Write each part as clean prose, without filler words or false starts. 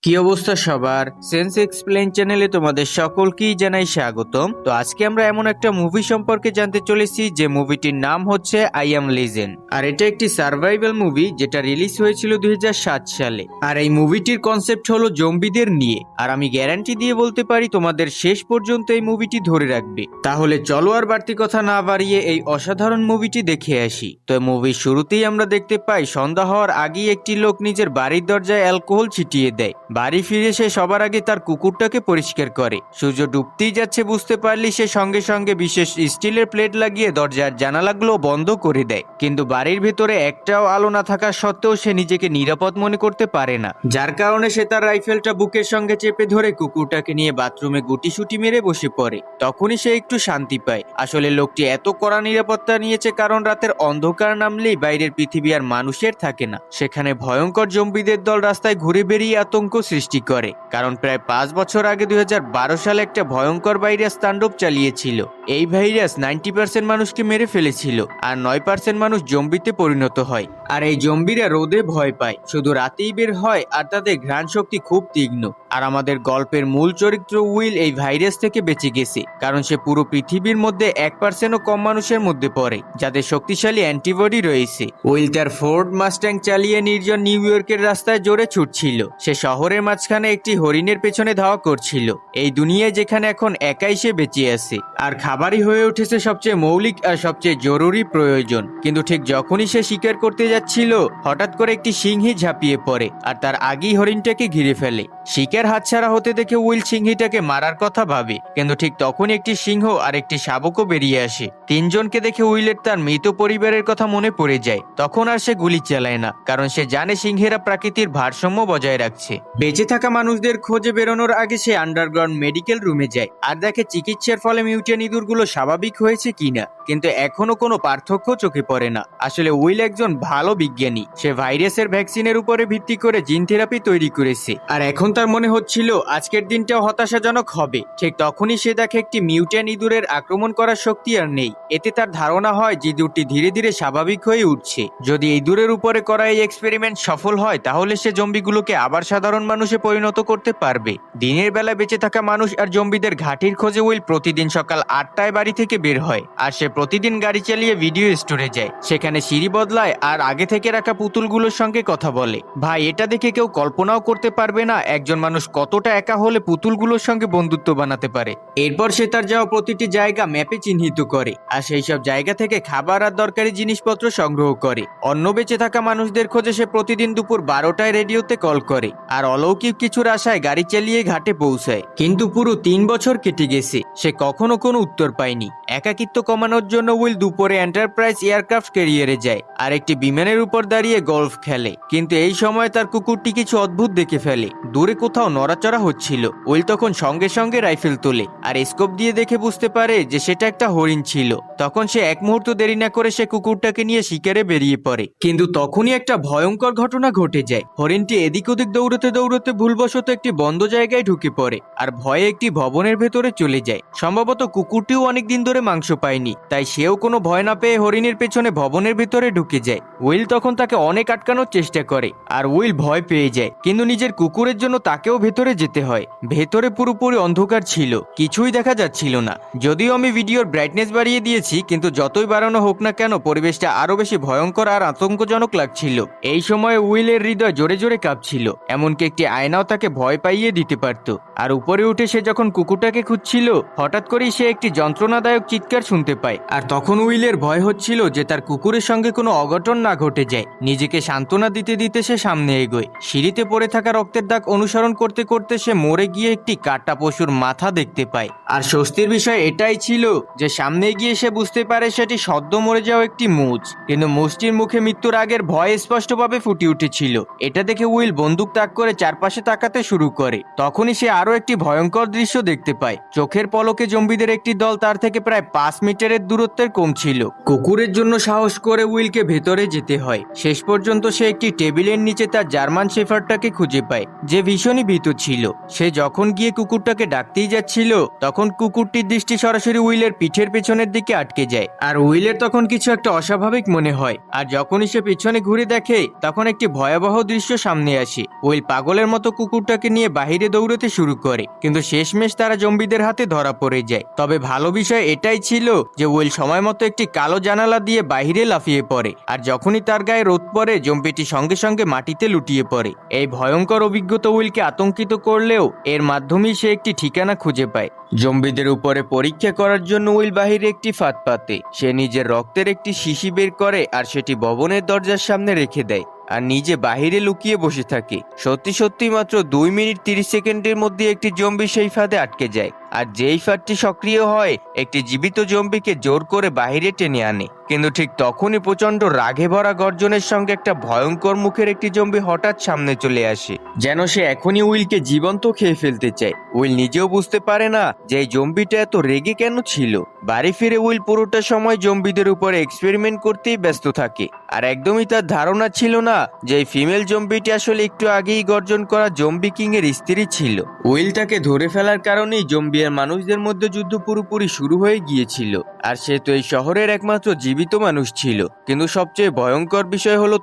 কি অবস্থা সবার? সেন্স এক্সপ্লেইন চ্যানেলে তোমাদের সকলকেই জানাই স্বাগতম। তো আজকে আমরা এমন একটা মুভি সম্পর্কে জানতে চলেছি যে মুভিটির নাম হচ্ছে আই অ্যাম লিজেন্ড। আর এটা একটি সার্ভাইভাল মুভি যেটা রিলিজ হয়েছিল 2007 সালে। আর এই মুভিটির কনসেপ্ট হলো জম্বিদের নিয়ে। আর আমি গ্যারান্টি দিয়ে বলতে পারি তোমাদের শেষ পর্যন্ত এই মুভিটি ধরে রাখবে। তাহলে চলো আর বাড়তি কথা না বাড়িয়ে এই অসাধারণ মুভিটি দেখে আসি। তো মুভির শুরুতেই আমরা দেখতে পাই সন্ধ্যা হওয়ার আগেই একটি লোক নিজের বাড়ির দরজায় অ্যালকোহল ছিটিয়ে দেয়। বাড়ি ফিরে সে সবার আগে তার কুকুরটাকে পরিষ্কার করে। সূর্য ডুবতেই যাচ্ছে বুঝতে পারলি সে সঙ্গে সঙ্গে বিশেষ স্টিলের প্লেট লাগিয়ে দরজার জানালাগুলো বন্ধ করে দেয়। কিন্তু বাড়ির ভেতরে একটাও আলো না থাকা সত্ত্বেও সে নিজেকে নিরাপদ মনে করতে পারে না, যার কারণে সে তার রাইফেলটা বুকের সঙ্গে চেপে ধরে কুকুরটাকে নিয়ে বাথরুমে গুটিসুটি মেরে বসে পড়ে। তখনই সে একটু শান্তি পায়। আসলে লোকটি এত কড়া নিরাপত্তা নিয়েছে কারণ রাতের অন্ধকার নামলেই বাইরের পৃথিবী আর মানুষের থাকে না। সেখানে ভয়ঙ্কর জম্বিদের দল রাস্তায় ঘুরে বেরিয়ে আতঙ্ক সৃষ্টি করে, কারণ প্রায় 5 বছর আগে 2012 সালে একটা ভয়ঙ্কর ভাইরাস তাণ্ডব চালিয়েছিল। এই ভাইরাস 90% মানুষকে মেরে ফেলেছিল আর 9% মানুষ জম্বিতে পরিণত হয়। আর এই জম্বিরা রোদে ভয় পায়, শুধু রাতেই বের হয় আর তাদের ঘ্রাণ শক্তি খুব তীক্ষ্ণ। আর আমাদের গল্পের মূল চরিত্র উইল এই ভাইরাস থেকে বেঁচে গেছে, কারণ সে পুরো পৃথিবীর মধ্যে 1%ও কম মানুষের মধ্যে পড়ে যাদের শক্তিশালী অ্যান্টিবডি রয়েছে। উইল তার ফোর্ড মাস্ট্যাং চালিয়ে নির্জন নিউ ইয়র্কের রাস্তায় জোরে ছুটছিল। সে শহরের মাঝখানে একটি হরিণের পেছনে ধাওয়া করছিল, এই দুনিয়ায় যেখানে এখন একাই সে বেঁচে আছে। আর খাবারই হয়ে উঠেছে সবচেয়ে মৌলিক আর সবচেয়ে জরুরি প্রয়োজন। কিন্তু ঠিক যখনই সে শিকার করতে যাচ্ছিল হঠাৎ করে একটি সিংহী ঝাঁপিয়ে পড়ে আর তার আগেই হরিণটাকে ঘিরে ফেলে। শিকার হাতছাড়া হতে দেখে উইল সিংহীটাকে মারার কথা ভাবে, কিন্তু ঠিক তখনই একটি সিংহ আর একটি শাবকও বেরিয়ে আসে। তিনজনকে দেখে উইলের তার মৃত পরিবারের কথা মনে পড়ে যায়। তখন আর সে গুলি চালায় না, কারণ সে জানে সিংহেরা প্রাকৃতির ভারসাম্য বজায় রাখছে। বেঁচে থাকা মানুষদের খোঁজে বেরোনোর আগে সে আন্ডারগ্রাউন্ড মেডিকেল রুমে যায় আর দেখে চিকিৎসার ফলে মিউটেন ইঁদুরগুলো স্বাভাবিক হয়েছে কিনা, কিন্তু এখনো কোনো পার্থক্য চোখে পড়ে না। আসলে উইল একজন ভালো বিজ্ঞানী, সে ভাইরাসের ভ্যাকসিনের উপরে ভিত্তি করে জিন থেরাপি তৈরি করেছে। আর এখন তার মনে হচ্ছিল আজকের দিনটাও হতাশাজনক হবে। ঠিক তখনই সে দেখে একটি মিউটেন ইঁদুরের আক্রমণ করার শক্তি আর নেই। এতে তার ধারণা হয় যে ইঁদুরটি ধীরে ধীরে স্বাভাবিক হয়ে উঠছে। যদি ইঁদুরের উপরে করা এই এক্সপেরিমেন্ট সফল হয় তাহলে সে জম্বিগুলোকে আবার সাধারণ মানুষে পরিণত করতে পারবে। দিনের বেলা বেঁচে থাকা মানুষ আর জম্বিদের ঘাঁটির খোঁজে উইল প্রতিদিন সকাল 8টায় বাড়ি থেকে বের হয়। আর সে প্রতিদিন গাড়ি চালিয়ে ভিডিও স্টোরে যায়, সেখানে সিঁড়ি বদলায় আর আগে থেকে রাখা পুতুলগুলোর সঙ্গে কথা বলে। ভাই, এটা দেখে কেউ কল্পনাও করতে পারবে না একজন মানুষ কতটা একা হলে পুতুলগুলোর সঙ্গে বন্ধুত্ব বানাতে পারে। এরপর সে তার যাওয়া প্রতিটি জায়গা ম্যাপে চিহ্নিত করে আর সেই সব জায়গা থেকে খাবার আর দরকারি জিনিসপত্র সংগ্রহ করে। অন্য বেঁচে থাকা মানুষদের খোঁজে সে প্রতিদিন দুপুর 12টায় রেডিওতে কল করে আর অলৌকিক কিছুর আশায় গাড়ি চালিয়ে ঘাটে পৌঁছায়। কিন্তু পুরো 3 বছর কেটে গেছে, সে কখনো কোনো উত্তর পায়নি। একাকিত্ব কমানোর জন্য উইল দুপুরে এন্টারপ্রাইজ এয়ারক্রাফট ক্যারিয়ারে যায় আর একটি বিমানের উপর দাঁড়িয়ে গলফ খেলে। কিন্তু এই সময় তার কুকুরটি কিছু অদ্ভুত দেখে ফেলে, দূরে কোথাও নড়াচড়া হচ্ছিল। উইল তখন সঙ্গে সঙ্গে রাইফেল তোলে আর স্কোপ দিয়ে দেখে বুঝতে পারে যে সেটা একটা হরিণ ছিল। তখন সে এক মুহূর্ত দেরি না করে সে কুকুরটাকে নিয়ে শিকারে বেরিয়ে পড়ে। কিন্তু তখনই একটা ভয়ঙ্কর ঘটনা ঘটে যায়। হরিণটি এদিক ওদিক দৌড়তে দৌড়তে ভুলবশত একটি বন্ধ জায়গায় ঢুকে পড়ে আর ভয়ে একটি ভবনের ভেতরে চলে যায়। সম্ভবত কুকুরটিও অনেকদিন ধরে মাংস পায়নি, তাই সেও কোনো ভয় না পেয়ে হরিণের পেছনে ভবনের ভেতরে ঢুকে যায়। উইল তখন তাকে অনেক আটকানোর চেষ্টা করে আর উইল ভয় পেয়ে যায়, কিন্তু নিজের কুকুরের জন্য তাকেও ভেতরে যেতে হয়। ভেতরে পুরোপুরি অন্ধকার ছিল, কিছুই দেখা যাচ্ছিল না। যদিও আমি ভিডিওর ব্রাইটনেস বাড়িয়ে দিয়েছি, কিন্তু যতই বাড়ানো হোক না কেন পরিবেশটা আরো বেশি ভয়ঙ্কর আর আতঙ্কজনক লাগছিল। এই সময় উইলের হৃদয় জোরে জোরে কাঁপছিল, এমনকি একটি আয়নাও তাকে ভয় পাইয়ে দিতে পারত। আর উপরে উঠে সে যখন কুকুরটাকে খুঁজছিল হঠাৎ করেই সে একটি যন্ত্রণাদায়ক চিৎকার শুনতে পায়। আর তখন উইলের ভয় হচ্ছিল যে তার কুকুরের সঙ্গে কোনো অঘটন না ঘটে যায়। নিজেকে সান্ত্বনা দিতে দিতে সে সামনে এগোয়। সিঁড়িতে পড়ে থাকা রক্তের দাগ অনুসরণ করতে করতে সে মরে গিয়ে একটি কাটা পশুর মাথা দেখতে পায়। আর স্বস্তির বিষয় এটাই ছিল যে সামনে গিয়ে সে বুঝতে পারে সেটি সদ্য মরে যাওয়া একটি মুজ, কিন্তু মুজটির মুখে মৃত্যুর আগের ভয় স্পষ্টভাবে ফুটে উঠেছিল। এটা দেখে উইল বন্দুক তাক করে চারপাশে তাকাতে শুরু করে। তখনই সে আরো একটি ভয়ঙ্কর দৃশ্য দেখতে পায়। চোখের পলকে জম্বিদের একটি দল দল তার থেকে প্রায় 5 মিটারের দূরত্বের কম ছিল। কুকুরের জন্য সাহস করে উইলকে ভেতরে যেতে হয়। শেষ পর্যন্ত সে একটি টেবিলের নিচে তার জার্মান শেফার্ডটাকে খুঁজে পায়, যে ভীষণই ভীত ছিল। সে যখন গিয়ে কুকুরটাকে ডাকতেই যাচ্ছিল, তখন কুকুরটির দৃষ্টি সরাসরি উইলের পিঠের পেছনের দিকে আটকে যায়। আর উইলের তখন কিছু একটা অস্বাভাবিক মনে হয়। আর যখনই সে পেছনে ঘুরে দেখে, তখন একটি ভয়াবহ দৃশ্য সামনে আসে। উইল পাগলের মতো কুকুরটাকে নিয়ে বাহিরে দৌড়তে শুরু করে, কিন্তু শেষমেশ তারা জম্বিদের হাতে ধরা পড়ে যায়। তবে ভালো বিষয় এটাই ছিল যে উইল সময় মতো একটি কালো জানালা দিয়ে বাহিরে লাফিয়ে পড়ে, আর যখনই তার গায়ে রোদ পড়ে, জম্বিটি সঙ্গে সঙ্গে মাটিতে লুটিয়ে পড়ে। এই ভয়ঙ্কর অভিজ্ঞতা উইলকে আতঙ্কিত করলেও এর মাধ্যমেই সে একটি ঠিকানা খুঁজে পায়। জম্বিদের উপরে পরীক্ষা করার জন্য উইল বাহিরে একটি ফাঁদ পাতে। সে নিজের রক্তের একটি শিশি বের করে আর সেটি ভবনের দরজার সামনে রেখে দেয়, আর নিজে বাহিরে লুকিয়ে বসে থাকে। সত্যি সত্যি মাত্র 2 মিনিট 30 সেকেন্ডের মধ্যে একটি জম্বি সেই ফাঁদে আটকে যায়, আর যেই ফাঁদটি সক্রিয় হয়, একটি জীবিত জম্বিকে জোর করে বাহিরে টেনে আনে। কিন্তু ঠিক তখনই প্রচন্ড রাগে ভরা গর্জনের সঙ্গে একটা ভয়ঙ্কর মুখের একটি জম্বি হঠাৎ সামনে চলে আসে, যেন সে এখনই উইলকে জীবন্ত খেয়ে ফেলতে চায়। উইল নিজেও বুঝতে পারে না যে এই জম্বিটা এত রেগে কেন ছিল। বাড়ি ফিরে উইল পুরোটা সময় জম্বিদের উপরে এক্সপেরিমেন্ট করতেই ব্যস্ত থাকে, আর একদমই তার ধারণা ছিল না যে এই ফিমেল জম্বিটি আসলে একটু আগেই গর্জন করা জম্বি কিং এর স্ত্রী ছিল। উইল তাকে ধরে ফেলার কারণেই জম্বি আর মানুষদের মধ্যে যুদ্ধ পুরোপুরি শুরু হয়ে গিয়েছিল, আর সে তো এই শহরের একমাত্র জীবিত মানুষ ছিল। কিন্তু সবচেয়ে ভয়ঙ্কর বিষয় হলো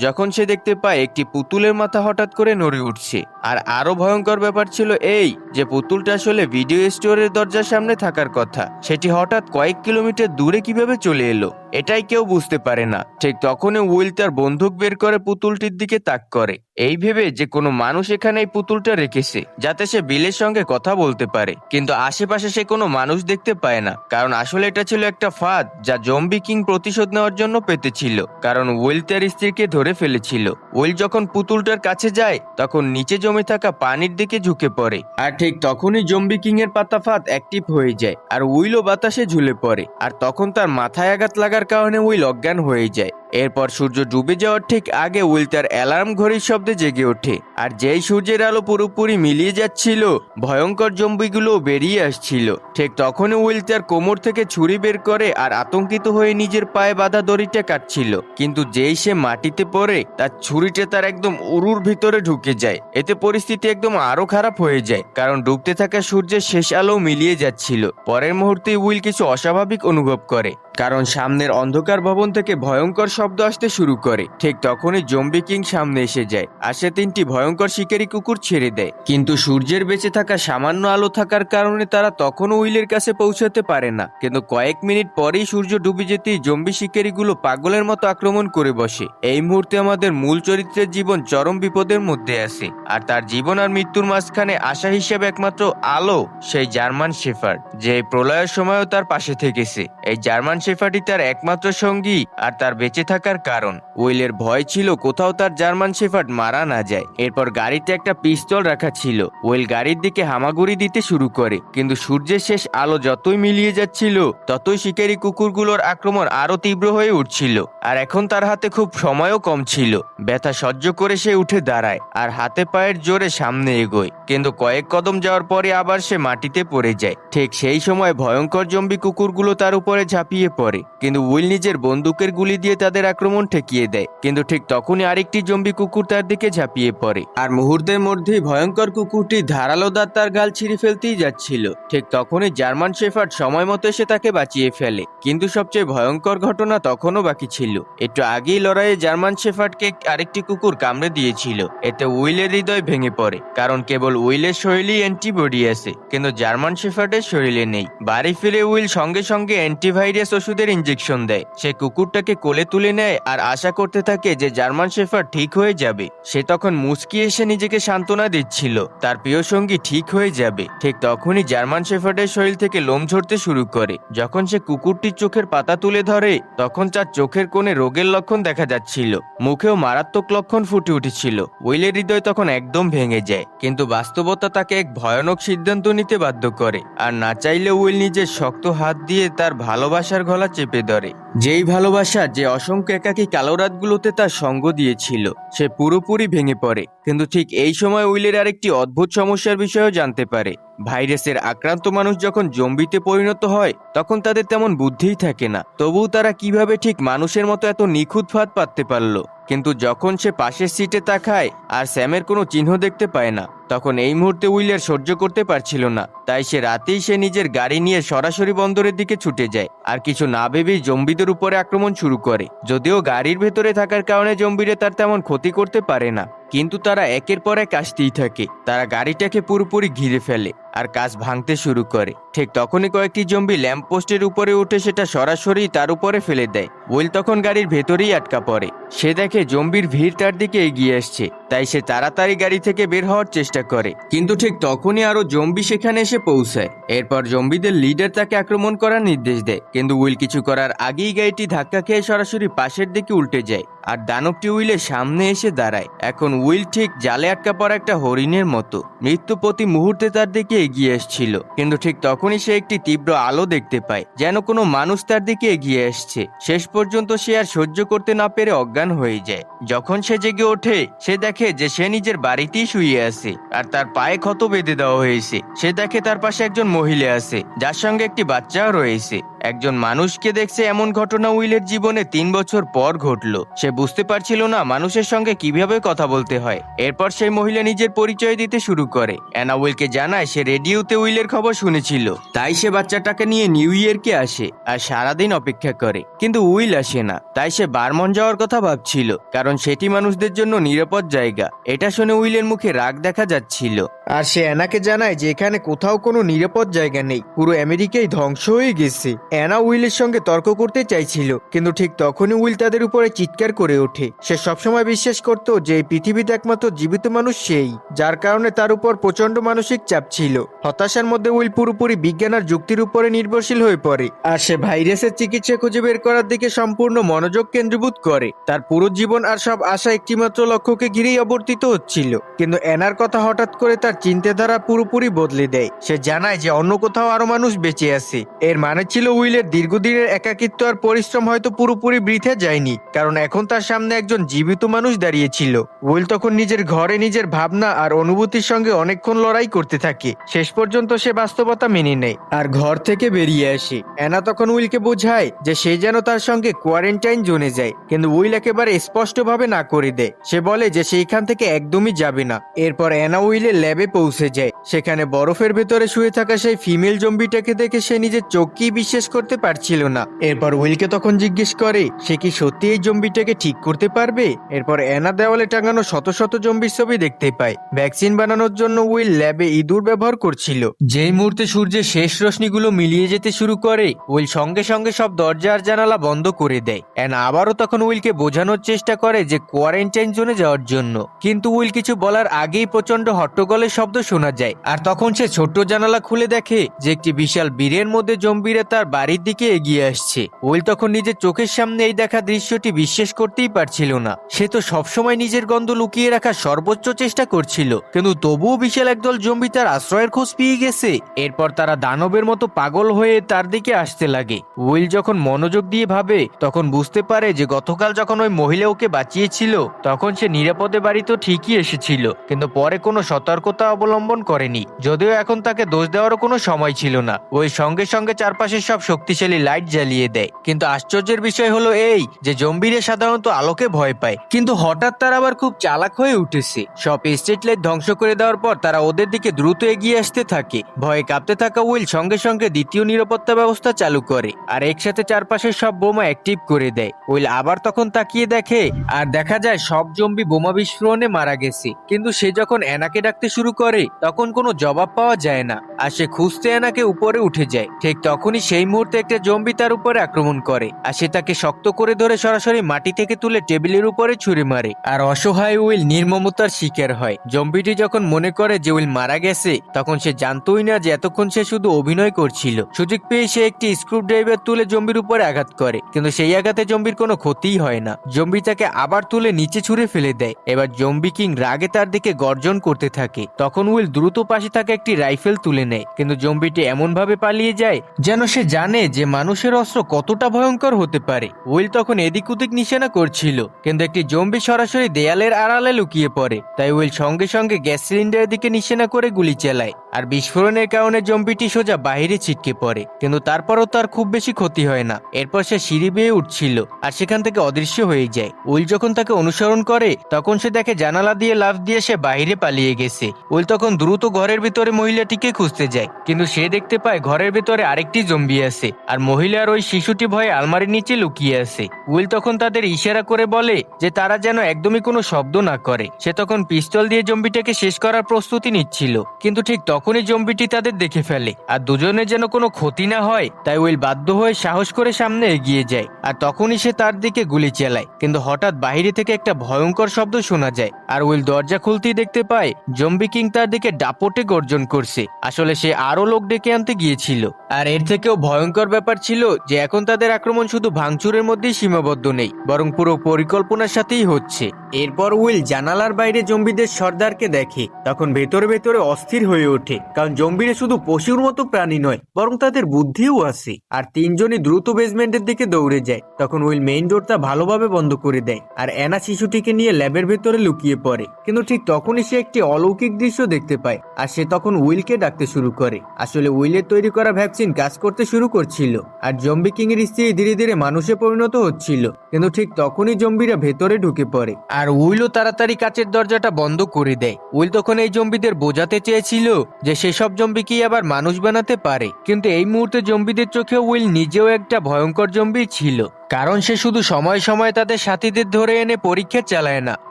যখন সে দেখতে পায় একটি পুতুলের মাথা হঠাৎ করে নড়ে উঠছে। আর আরো ভয়ঙ্কর ব্যাপার ছিল এই যে পুতুলটা আসলে ভিডিও স্টোরের দরজার সামনে থাকার কথা, সেটি হঠাৎ কয়েক কিলোমিটার দূরে কিভাবে চলে এলো, এটাই কেউ বুঝতে পারে না। ঠিক তখনই উইল তার বন্দুক বের করে পুতুলটির দিকে তাক করে, এই ভেবে যে কোনো মানুষ এখানে এই পুতুলটা রেখেছে যাতে সে বিলের সঙ্গে কথা বলতে পারে। কিন্তু আশেপাশে সে কোনো মানুষ দেখতে পায় না, কারণ আসলে এটা ছিল একটা ফাঁদ যা জম্বি কিং প্রতিশোধ নেওয়ার জন্য পেতেছিল, কারণ উইল তার স্ত্রীকে ধরে ফেলেছিল। উইল যখন পুতুলটার কাছে যায়, তখন নিচে জমে থাকা পানির দিকে ঝুঁকে পড়ে, আর ঠিক তখনই জম্বি কিং এর পাতা ফাঁদ অ্যাক্টিভ হয়ে যায়, আর উইলও বাতাসে ঝুলে পড়ে। আর তখন তার মাথায় আঘাত লাগার কারণে উইল অজ্ঞান হয়ে যায়। এরপর সূর্য ডুবে যাওয়ার ঠিক আগে উইল তার অ্যালার্ম ঘড়ির শব্দে জেগে ওঠে, আর যেই সূর্যের আলো পুরোপুরি মিলিয়ে যাচ্ছিল, ভয়ঙ্কর জম্বিগুলো বেরিয়ে আসছিল। ঠিক তখনই উইল তার কোমর থেকে ছুরি বের করে আর আতঙ্কিত হয়ে নিজের পায়ে বাঁধা দড়িটা কাটছিল, কিন্তু যেই সে মাটিতে পড়ে, তার ছুরিটা তার একদম উরুর ভিতরে ঢুকে যায়। এতে পরিস্থিতি একদম আরো খারাপ হয়ে যায়, কারণ ডুবতে থাকা সূর্যের শেষ আলো মিলিয়ে যাচ্ছিল। পরের মুহূর্তে উইল কিছু অস্বাভাবিক অনুভব করে, কারণ সামনের অন্ধকার ভবন থেকে ভয়ঙ্কর শব্দ আসতে শুরু করে। ঠিক তখনই জম্বি কিং সামনে এসে যায়, আর সে 3টি ভয়ঙ্কর শিকারী কুকুর ছেড়ে দেয়। কিন্তু সূর্যের বেঁচে থাকা সামান্য আলো থাকার কারণে তারা তখনও উইলের কাছে পৌঁছাতে পারে না। কিন্তু কয়েক মিনিট পরেই সূর্য ডুবে যেতেই জম্বি শিকারীগুলো পাগলের মতো আক্রমণ করে বসে। এই মুহূর্তে আমাদের মূল চরিত্রের জীবন চরম বিপদের মধ্যে আছে, আর তার জীবন আর মৃত্যুর মাঝখানে আশা হিসেবে একমাত্র আলো সেই জার্মান শেফার্ড, যে এই প্রলয়ের সময়ও তার পাশে থেকেছে। এই জার্মান শেফার্ডই তার একমাত্র সঙ্গী আর তার বেঁচে থাকার কারণ। উইলের ভয় ছিল কোথাও তার জার্মান শেফার্ড মারা না যায়। এরপর গাড়িতে একটা পিস্তল রাখা ছিল। উইল গাড়ির দিকে হামাগুড়ি দিতে শুরু করে, কিন্তু সূর্যের শেষ আলো যতই মিলিয়ে যাচ্ছিল, ততই শিকারী কুকুরগুলোর আক্রমণ আরো তীব্র হয়ে উঠছিল। আর এখন তার হাতে খুব সময়ও কম ছিল। ব্যথা সহ্য করে সে উঠে দাঁড়ায় আর হাতে পায়ের জোরে সামনে এগোয়, কিন্তু কয়েক কদম যাওয়ার পরে আবার সে মাটিতে পড়ে যায়। ঠিক সেই সময় ভয়ঙ্কর জম্বি কুকুরগুলো তার উপরে ঝাঁপিয়ে পড়ে, কিন্তু উইল নিজের বন্দুকের গুলি দিয়ে তাদের আক্রমণ ঠেকিয়ে দেয়। কিন্তু ঠিক তখনই আরেকটি জম্বি কুকুর তার দিকে ঝাঁপিয়ে পড়ে, আর মুহূর্তের মধ্যেই ভয়ঙ্কর কুকুরটি ধারালো দাঁত তার গাল ছিঁড়ে ফেলতেই যাচ্ছিল। ঠিক তখনই জার্মান শেফার্ড সময় মতো এসে তাকে বাঁচিয়ে ফেলে। কিন্তু সবচেয়ে ভয়ঙ্কর ঘটনা তখনও বাকি ছিল। একটু আগেই লড়াইয়ে জার্মান শেফার্ডকে আরেকটি কুকুর কামড়ে দিয়েছিল। এতে উইলের হৃদয় ভেঙে পড়ে, কারণ কেবল উইলের শরীরেই অ্যান্টিবডি আছে, কিন্তু জার্মান শেফার্ডের শরীরে নেই। বাড়ি ফিরে উইল সঙ্গে সঙ্গে অ্যান্টিভাইরাস ওষুধের ইঞ্জেকশন দেয়। সে কুকুরটাকে কোলে তুলে নেয় আর আশা করতে থাকে যে জার্মান শেফার্ড ঠিক হয়ে যাবে। সে তখন মুচকি এসে নিজেকে সান্ত্বনা দিচ্ছিল, তার প্রিয় সঙ্গী ঠিক হয়ে যাবে। ঠিক তখনই জার্মান শেফার্ডের শরীর থেকে লোম ঝরতে শুরু করে। যখন সে কুকুরটির চোখের পাতা তুলে ধরে, তখন তার চোখের কোণে রোগের লক্ষণ দেখা যাচ্ছিল, মুখেও মারাত্মক লক্ষণ ফুটে উঠেছিল। উইলের হৃদয় তখন একদম ভেঙে যায়, কিন্তু বাস্তবতা তাকে এক ভয়ানক সিদ্ধান্ত নিতে বাধ্য করে। আর না চাইলে উইল নিজের শক্ত হাত দিয়ে তার ভালোবাসার গলা চেপে ধরে, যেই ভালোবাসা যে অসম্ভব অসংখ্য একাকী কালো রাতগুলোতে তার সঙ্গ দিয়েছিল সে পুরোপুরি ভেঙে পড়ে। কিন্তু ঠিক এই সময় উইলের আরেকটি অদ্ভুত সমস্যার বিষয়েও জানতে পারে। ভাইরাসের আক্রান্ত মানুষ যখন জম্বিতে পরিণত হয় তখন তাদের তেমন বুদ্ধিই থাকে না, তবুও তারা কিভাবে ঠিক মানুষের মতো এত নিখুঁত ফাঁদ পাততে পারলো। কিন্তু যখন সে পাশের সিটে তাকায় আর স্যামের কোনো চিহ্ন দেখতে পায় না, তখন এই মুহূর্তে উইলের সহ্য করতে পারছিল না। তাই রাতেই সে নিজের গাড়ি নিয়ে সরাসরি বন্দরের দিকে ছুটে যায় আর কিছু না ভেবেই জম্বিদের উপরে আক্রমণ শুরু করে। যদিও গাড়ির ভেতরে থাকার কারণে জম্বিরা তার তেমন ক্ষতি করতে পারে না, কিন্তু তারা একের পর এক আসতেই থাকে। তারা গাড়িটাকে পুরোপুরি ঘিরে ফেলে আর কাজ ভাঙতে শুরু করে। ঠিক তখনই কয়েকটি জম্বি ল্যাম্প পোস্টের উপরে উঠে সেটা সরাসরি তার উপরে ফেলে দেয়। উইল তখন গাড়ির ভেতরেই আটকা পড়ে। সে দেখে জম্বির ভিড় তার দিকে এগিয়ে আসছে, তাই সে তাড়াতাড়ি গাড়ি থেকে বের হওয়ার চেষ্টা করে। কিন্তু ঠিক তখনই আরো জম্বি সেখানে এসে পৌঁছায়। এরপর জম্বিদের লিডার তাকে আক্রমণ করার নির্দেশ দেয়, কিন্তু উইল কিছু করার আগেই গাড়িটি ধাক্কা খেয়ে সরাসরি পাশের দিকে উল্টে যায় আর দানবটি উইলের সামনে এসে দাঁড়ায়। এখন উইল ঠিক জালে আটকা পড়া একটা হরিণের মতো মৃত্যু প্রতি মুহূর্তে তার দিকে এগিয়ে আসছিল। কিন্তু ঠিক তখনই সে একটি তীব্র আলো দেখতে পায়, যেন কোনো মানুষ তার দিকে এগিয়ে আসছে। শেষ পর্যন্ত সে আর সহ্য করতে না পেরে অজ্ঞান হয়ে যায়। যখন সে জেগে ওঠে সে দেখে যে সে নিজের বাড়িতেই শুয়ে আছে আর তার পায়ে ক্ষত বেঁধে দেওয়া হয়েছে। সে দেখে তার পাশে একজন মহিলা আছে যার সঙ্গে একটি বাচ্চাও রয়েছে। একজন মানুষকে দেখছে এমন ঘটনা উইলের জীবনে 3 বছর পর ঘটলো। সে বুঝতে পারছিল না মানুষের সঙ্গে কিভাবে কথা বলতে হয়। এরপর সেই মহিলা নিজের পরিচয় দিতে শুরু করে। অ্যানা উইলকে জানায় সে রেডিওতে উইলের খবর শুনেছিল, তাই সে বাচ্চাটাকে নিয়ে নিউ ইয়র্কে আসে আর সারাদিন অপেক্ষা করে। কিন্তু উইল আসে না, তাই সে বারমন যাওয়ার কথা ভাবছিল, কারণ সেটি মানুষদের জন্য নিরাপদ জায়গা। এটা শুনে উইলের মুখে রাগ দেখা যাচ্ছিল আর সে অ্যানাকে জানায় যে এখানে কোথাও কোনো নিরাপদ জায়গা নেই, পুরো আমেরিকাই ধ্বংস হয়ে গেছে। অ্যানা উইলের সঙ্গে তর্ক করতে চাইছিল, কিন্তু ঠিক তখনই উইল তাদের উপরে চিৎকার করে ওঠে। সে সবসময় বিশ্বাস করত যে এই পৃথিবীতে একমাত্র জীবিত মানুষ সেই, যার কারণে তার উপর প্রচন্ড মানসিক চাপ ছিল। হতাশার মধ্যে উইল পুরোপুরি বিজ্ঞান আর যুক্তির উপরে নির্ভরশীল হয়ে পড়ে আর সে ভাইরাসের চিকিৎসা খুঁজে বের করার দিকে সম্পূর্ণ মনোযোগ কেন্দ্রীভূত করে। তার পুরো জীবন আর সব আশা একটিমাত্র লক্ষ্যকে ঘিরেই আবর্তিত হচ্ছিল। কিন্তু অ্যানার কথা হঠাৎ করে তার চিন্তাধারা পুরোপুরি বদলে দেয়। সে জানায় যে অন্য কোথাও আরো মানুষ বেঁচে আছে। এর মানে ছিল উইলের দীর্ঘদিনের একাকিত্ব আর পরিশ্রম হয়তো পুরোপুরি বৃথা যায়নি, কারণ এখন তার সামনে একজন জীবিত মানুষ দাঁড়িয়েছিল। উইল তখন নিজের ঘরে নিজের ভাবনা আর অনুভূতির সঙ্গে অনেকক্ষণ লড়াই করতে থাকে। শেষ পর্যন্ত সে বাস্তবতা মেনে নেয় আর ঘর থেকে বেরিয়ে আসে। অ্যানা তখন উইলকে বোঝায় যে সে যেন তার সঙ্গে কোয়ারেন্টাইন জোনে যায়, কিন্তু উইল একেবারে স্পষ্টভাবে না করে দেয়। সে বলে যে সে এখান থেকে একদমই যাবে না। এরপর অ্যানা উইলের ল্যাবে পৌঁছে যায়। সেখানে বরফের ভেতরে শুয়ে থাকা সেই ফিমেল জম্বিটাকে দেখে সে নিজের চোখকেই বিশ্বাস করতে পারছিল না। এরপর উইলকে তখন জিজ্ঞেস করে সে কি সত্যি এই জম্বিটাকে ঠিক করতে পারবে। এরপর অ্যানা দেওয়ালে টাঙানো শত শত জম্বির ছবি দেখতে পায়। ভ্যাকসিন বানানোর জন্য উইল ল্যাবে ইঁদুর ব্যবহার করছিল। যেই মুহূর্তে সূর্যের শেষ রশ্মিগুলো মিলিয়ে যেতে শুরু করে উইল সঙ্গে সঙ্গে সব দরজা আর জানালা বন্ধ করে দেয়। অ্যানা আবারও তখন উইলকে বোঝানোর চেষ্টা করে যে কোয়ারেন্টাইন জোনে যাওয়ার জন্য, কিন্তু উইল কিছু বলার আগেই প্রচন্ড হট্টগোলের শব্দ শোনা যায় আর তখন সে ছোট্ট জানালা খুলে দেখে যে একটি বিশাল বীরের মধ্যে জম্বিরা তার বাড়ির দিকে এগিয়ে আসছে। উইল তখন নিজের চোখের সামনে এই দেখা দৃশ্যটি বিশ্বাস করতেই পারছিল না। সে তো সবসময় নিজের গন্ধ লুকিয়ে রাখার সর্বোচ্চ চেষ্টা করছিল, কিন্তু তবুও বিশাল একদল জম্বি তার আশ্রয়ের খোঁজ পেয়ে গেছে। এরপর তারা দানবের মতো পাগল হয়ে তার দিকে আসতে লাগে। উইল যখন মনোযোগ দিয়ে ভাবে তখন বুঝতে পারে যে গতকাল যখন ওই মহিলা ওকে বাঁচিয়েছিল তখন সে নিরাপদে বাড়ি তো ঠিকই এসেছিল, কিন্তু পরে কোনো সতর্কতা অবলম্বন করেনি। যদিও এখন তাকে দোষ দেওয়ারও কোনো সময় ছিল না। ওই সঙ্গে সঙ্গে চারপাশের সব শক্তিশালী লাইট জ্বালিয়ে দেয়। কিন্তু আশ্চর্যের বিষয় হলো এই যে জম্বিরা সাধারণত আলোকে ভয় পায়, কিন্তু হঠাৎ তারা আবার খুব চালাক হয়ে উঠেছে। সব স্ট্রিট লাইট ধ্বংস করে দেওয়ার পর তারা ওদের দিকে দ্রুত এগিয়ে আসতে থাকে। ভয়ে কাঁপতে থাকা উইল সঙ্গে সঙ্গে দ্বিতীয় নিরাপত্তা ব্যবস্থা চালু করে আর একসাথে চারপাশের সব বোমা অ্যাক্টিভ করে দেয়। উইল আবার তখন তাকিয়ে দেখে আর দেখা যায় সব জম্বি বোমা বিস্ফোরণে মারা গেছে। কিন্তু সে যখন অ্যানাকে ডাকতে শুরু করে তখন কোনো জবাব পাওয়া যায় না আর সে খুঁজতে অ্যানাকে উপরে উঠে যায়। ঠিক তখনই সেই মুহূর্তে একটা জম্বি তার উপরে আক্রমণ করে আর সে তাকে শক্ত করে ধরে সরাসরি মাটি থেকে তুলে টেবিলের উপরে ছুঁড়ে মারে আর অসহায় উইল নির্মমতার শিকার হয়। জম্বিটি যখন মনে করে যে উইল মারা গেছে তখন সে জানতোই না যে এতক্ষণ সে শুধু অভিনয় করছিল। সুযোগ পেয়ে সে একটি স্ক্রু ড্রাইভার তুলে জম্বির উপরে আঘাত করে, কিন্তু সেই আঘাতে জম্বির কোনো ক্ষতিই হয় না। জম্বি তাকে আবার তুলে নিচে ছুঁড়ে ফেলে দেয়। এবার জম্বি কিং রাগে তার দিকে গর্জন করতে থাকে। তখন উইল দ্রুত পাশে থাকা একটি রাইফেল তুলে নেয়, কিন্তু জম্বিটি এমন ভাবে পালিয়ে যায় যেন সে জানে যে মানুষের অস্ত্র কতটা ভয়ঙ্কর হতে পারে। উইল তখন এদিক ওদিক নিশানা করছিল, কিন্তু একটি জম্বি সরাসরি দেয়ালের আড়ালে লুকিয়ে পড়ে। তাই উইল সঙ্গে সঙ্গে গ্যাস সিলিন্ডারের দিকে নিশানা করে গুলি চালায়, আর বিস্ফোরণের কারণে জম্বিটি সোজা বাইরে ছিটকে পড়ে, কিন্তু তারপরও তার খুব বেশি ক্ষতি হয় না। এরপর সে সিঁড়ি বেয়ে উঠছিল আর সেখান থেকে অদৃশ্য হয়ে যায়। উইল যখন তাকে অনুসরণ করে তখন সে দেখে জানালা দিয়ে লাফ দিয়ে সে বাইরে পালিয়ে গেছে। উইল তখন দ্রুত ঘরের ভিতরে মহিলাটিকে খুঁজতে যায়, কিন্তু সে দেখতে পায় ঘরের ভিতরে আরেকটি জম্বি আছে, আর মহিলার ওই শিশুটি ভয়ে আলমারির নিচে লুকিয়ে আছে। উইল তখন তাদের ইশারা করে বলে যে তারা যেন একদমই কোনো শব্দ না করে। সে তখন পিস্তল দিয়ে জম্বিটাকে শেষ করার প্রস্তুতি নিচ্ছিল, কিন্তু ঠিক তখনই জম্বিটি তাদের দেখে ফেলে, আর দুজনের যেন কোনো ক্ষতি না হয় তাই উইল বাধ্য হয়ে সাহস করে সামনে এগিয়ে যায়, আর তখনই সে তার দিকে গুলি চালায়। কিন্তু হঠাৎ বাইরে থেকে একটা ভয়ঙ্কর শব্দ শোনা যায়, আর উইল দরজা খুলতেই দেখতে পায় জম্বি কিং তার দিকে দাপটে গর্জন করছে। আসলে সে আরো লোক ডেকে আনতে গিয়েছিল, আর এর থেকেও ভয়ঙ্কর ব্যাপার ছিল যে এখন তাদের আক্রমণ শুধু ভাঙচুরের মধ্যেই সীমাবদ্ধ নেই, বরং পুরো পরিকল্পনার সাথেই হচ্ছে। এরপর উইল জানালার বাইরে জম্বিদের সর্দারকে দেখে, তখন ভেতরে ভেতরে অস্থির হয়ে ওঠে, কারণ জম্বিরা শুধু পশুর মতো প্রাণী নয়, বরং তাদের বুদ্ধিও আছে। আর তিনজনই দ্রুত বেসমেন্টের দিকে দৌড়ে যায়। তখন উইল মেইন ডোরটা ভালোভাবে বন্ধ করে দেয়, আর অ্যানা শিশুটিকে নিয়ে ল্যাবের ভেতরে লুকিয়ে পড়ে। কিন্তু ঠিক তখনই সে একটি অলৌকিক দৃশ্য দেখতে পায়, আর সে তখন উইলকে ডাকতে শুরু করে। আসলে উইলের তৈরি করা ভ্যাকসিন কাজ করতে শুরু করছিল, আর জম্বি কিং এর স্ত্রী ধীরে ধীরে মানুষে পরিণত হচ্ছিল। কিন্তু ঠিক তখনই জম্বিরা ভেতরে ঢুকে পড়ে, আর উইলও তাড়াতাড়ি কাচের দরজাটা বন্ধ করে দেয়। উইল তখন এই জম্বিদের বোঝাতে চেয়েছিল যে সেসব জম্বিকেই আবার মানুষ বানাতে পারে, কিন্তু এই মুহূর্তে জম্বিদের চোখে উইল নিজেও একটা ভয়ঙ্কর জম্বি ছিল, কারণ সে শুধু সময় সময় তাদের সাথীদের ধরে এনে পরীক্ষা চালায় না,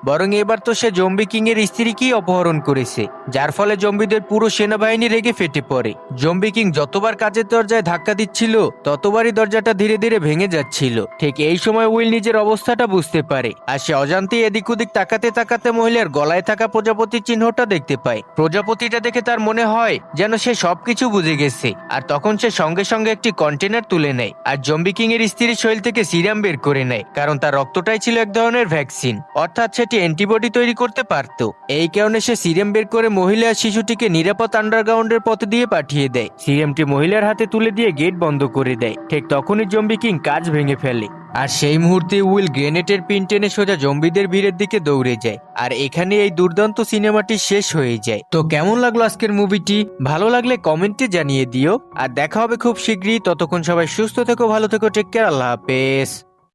বরং এবার তো সে জম্বি কিং এর স্ত্রীকেই অপহরণ করেছে, যার ফলে জম্বিদের পুরো সেনাবাহিনী রেগে ফেটে পড়ে। জম্বি কিং যতবার কাচের দরজায় ধাক্কা দিচ্ছিল ততবারই দরজাটা ধীরে ধীরে ভেঙে যাচ্ছিল। ঠিক এই সময় উইল নিজের অবস্থাটা বুঝতে পারে, আর সে অজান্তেই এদিক ওদিক তাকাতে তাকাতে মহিলার গলায় থাকা প্রজাপতির চিহ্নটা দেখতে পায়। প্রজাপতিটা দেখে তার মনে হয় যেন সে সবকিছু বুঝে গেছে, আর তখন সে সঙ্গে সঙ্গে একটি কন্টেনার তুলে নেয়, আর জম্বি কিং এর স্ত্রীর শরীর থেকে সিরাম বের করে নেয়, কারণ তার রক্তটাই ছিল এক ধরনের ভ্যাকসিন, অর্থাৎ সেটি অ্যান্টিবডি তৈরি করতে পারত। এই কারণে সে সিরাম বের করে মহিলা আর শিশুটিকে নিরাপদ আন্ডারগ্রাউন্ডের পথ দিয়ে পাঠিয়ে দেয়। সিরামটি মহিলার হাতে তুলে দিয়ে গেট বন্ধ করে দেয়। ঠিক তখনই জম্বি কিং কাজ ভেঙে ফেলে, আর সেই মুহূর্তে উইল গ্রেনেডের পিন টেনে সোজা জম্বিদের ভিড়ের দিকে দৌড়ে যায়। আর এখানে এই দুর্দান্ত সিনেমাটি শেষ হয়ে যায়। তো কেমন লাগলো আজকের মুভিটি? ভালো লাগলে কমেন্টে জানিয়ে দিও, আর দেখা হবে খুব শীঘ্রই। ততক্ষণ সবাই সুস্থ থেকো, ভালো থেকো, টেক কেয়ার, আল্লাহ হাফেজ।